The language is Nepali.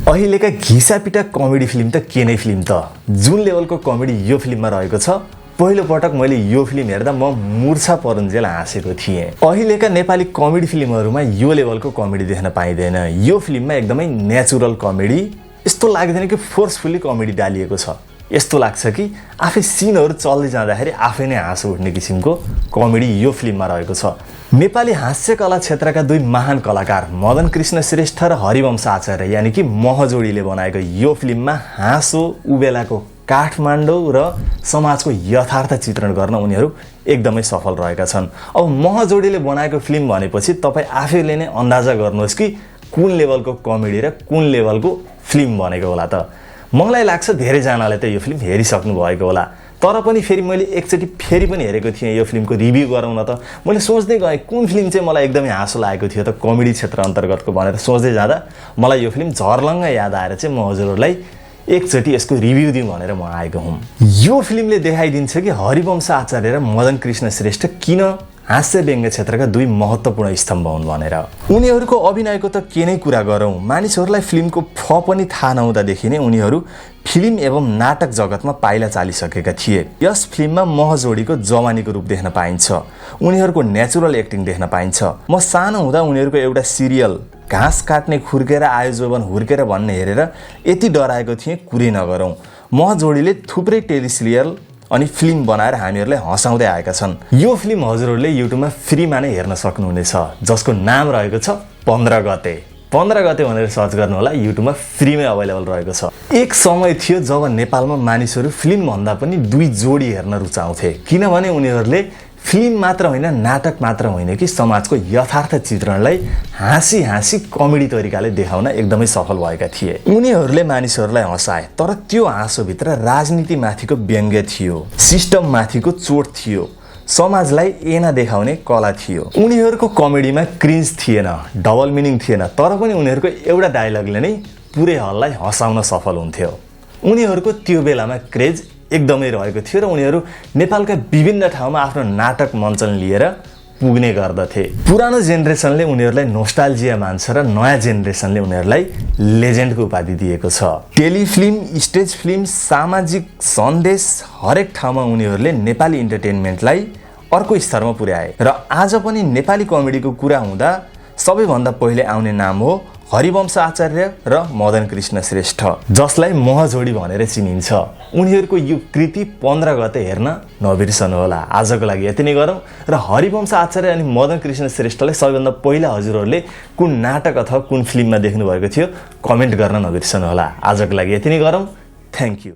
अहिलेका घिसापिटा कमेडी फिल्म त के नै फिल्म त, जुन लेभलको कमेडी यो फिल्ममा रहेको छ, पहिलो पटक मैले यो फिल्म हेर्दा म मूर्छा परुन्जेल हाँसेको थिएँ। अहिलेका नेपाली कमेडी फिल्महरुमा यो लेभलको कमेडी देख्न पाइँदैन। यो फिल्ममा एकदमै नेचुरल कमेडी, यस्तो लाग्दैन कि फोर्सफुली कमेडी डालिएको छ। यस्तो लाग्छ कि आफै सिनहरु चल्दै जाँदाखेरि आफै नै हाँसो उठ्ने किसिमको कमेडी यो फिल्ममा रहेको छ। नेपाली हास्य कला क्षेत्रका दुई महान कलाकार मदन कृष्ण श्रेष्ठ र हरिवंश आचार्य यानी कि महजोडीले बनाएको यो फिल्ममा हाँसो, उबेलाको काठमाडौँ र समाजको यथार्थ चित्रण गर्न उनीहरू एकदमै सफल रहेका छन्। अब महजोडीले बनाएको फिल्म भनेपछि तपाई आफैले नै अन्दाजा गर्नुहोस् कि कुन लेभलको कमेडी र कुन लेभलको फिल्म बनेको होला त। मलाई लाग्छ धेरै जनाले त यो फिल्म हेरिसक्नु भएको होला, तर पनि फेरि मैले एकचोटी फेरि पनि हेरेको थिएँ यो फिल्मको रिभ्यू गरौँ न त। मैले सोच्दै गएँ कुन फिल्म चाहिँ मलाई एकदमै हाँसो लागेको थियो त कमेडी क्षेत्र अन्तर्गतको भनेर सोच्दै जाँदा मलाई यो फिल्म झर्लङ्ग याद आएर चाहिँ म हजुरहरूलाई एकचोटी यसको रिभ्यू दिउँ भनेर म आएको हुँ। यो फिल्मले देखाइदिन्छ कि हरिवंश आचार्य र मदन कृष्ण श्रेष्ठ किन हास्य व्यङ्ग्य क्षेत्रका दुई महत्त्वपूर्ण स्तम्भ हुन् भनेर। उनीहरूको अभिनयको त के नै कुरा गरौँ, मानिसहरूलाई फिल्मको पनि थाहा नहुँदादेखि नै उनीहरू फिल्म एवं नाटक जगतमा पाइला चालिसकेका थिए। यस फिल्ममा महजोडीको जवानीको रूप देख्न पाइन्छ, उनीहरूको नेचुरल एक्टिङ देख्न पाइन्छ। म सानो हुँदा उनीहरूको एउटा सिरियल घाँस काट्ने खुर्केर आयो जोबन हुर्केर भन्ने हेरेर यति डराएको थिएँ कुरै नगरौँ। महजोडीले थुप्रै टेलिसिरियल अनि फिल्म बनाएर हामीहरूलाई हँसाउँदै आएका छन्। यो फिल्म हजुरहरूले युट्युबमा फ्रीमा नै हेर्न सक्नुहुनेछ, जसको नाम रहेको छ 15 गते। 15 गते भनेर सर्च गर्नु होला, युट्युबमा फ्रीमै अभाइलेबल रहेको छ। एक समय थियो जब नेपालमा मानिसहरू फिल्म भन्दा पनि दुई जोडी हेर्न रुचाउँथे, किनभने उनीहरूले फिल्म मात्र होइन, नाटक मात्र होइन कि समाजको यथार्थ चित्रणलाई हाँसी हाँसी कमेडी तरिकाले देखाउन एकदमै सफल भएका थिए। उनीहरूले मानिसहरूलाई हँसाए, तर त्यो हाँसोभित्र राजनीतिमाथिको व्यङ्ग्य थियो, सिस्टममाथिको चोट थियो, समाजलाई ऐना देखाउने कला थियो। उनीहरूको कमेडीमा क्रिन्ज थिएन, डबल मिनिङ थिएन, तर पनि उनीहरूको एउटा डायलगले नै पुरै हललाई हँसाउन सफल हुन्थ्यो। उनीहरूको त्यो बेलामा क्रेज एकदमै रहेको थियो र उनीहरू नेपालका विभिन्न ठाउँमा आफ्नो नाटक मञ्चन लिएर पुग्ने गर्दथे। पुरानो जेनेरेसनले उनीहरूलाई नोस्टाल्जिया मान्छ र नयाँ जेनेरेसनले उनीहरूलाई लेजेन्डको उपाधि दिएको छ। टेलिफिल्म, स्टेज फिल्म, सामाजिक सन्देश हरेक ठाउँमा उनीहरूले नेपाली इन्टरटेनमेन्टलाई अर्को स्तरमा पुर्याए र आज पनि नेपाली कमेडीको कुरा हुँदा सबैभन्दा पहिले आउने नाम हो हरिवंश आचार्य र मदन कृष्ण श्रेष्ठ, जसलाई महजोडी भनेर चिनिन्छ। उनीहरूको यो कृति 15 गते हेर्न नबिर्सनु होला। आजको लागि यति नै गरौँ र हरिवंश आचार्य अनि मदन कृष्ण श्रेष्ठलाई सबैभन्दा पहिला हजुरहरूले कुन नाटक अथवा कुन फिल्ममा देख्नु भएको थियो कमेन्ट गर्न नबिर्सनु होला। आजको लागि यति नै गरौँ। Thank you.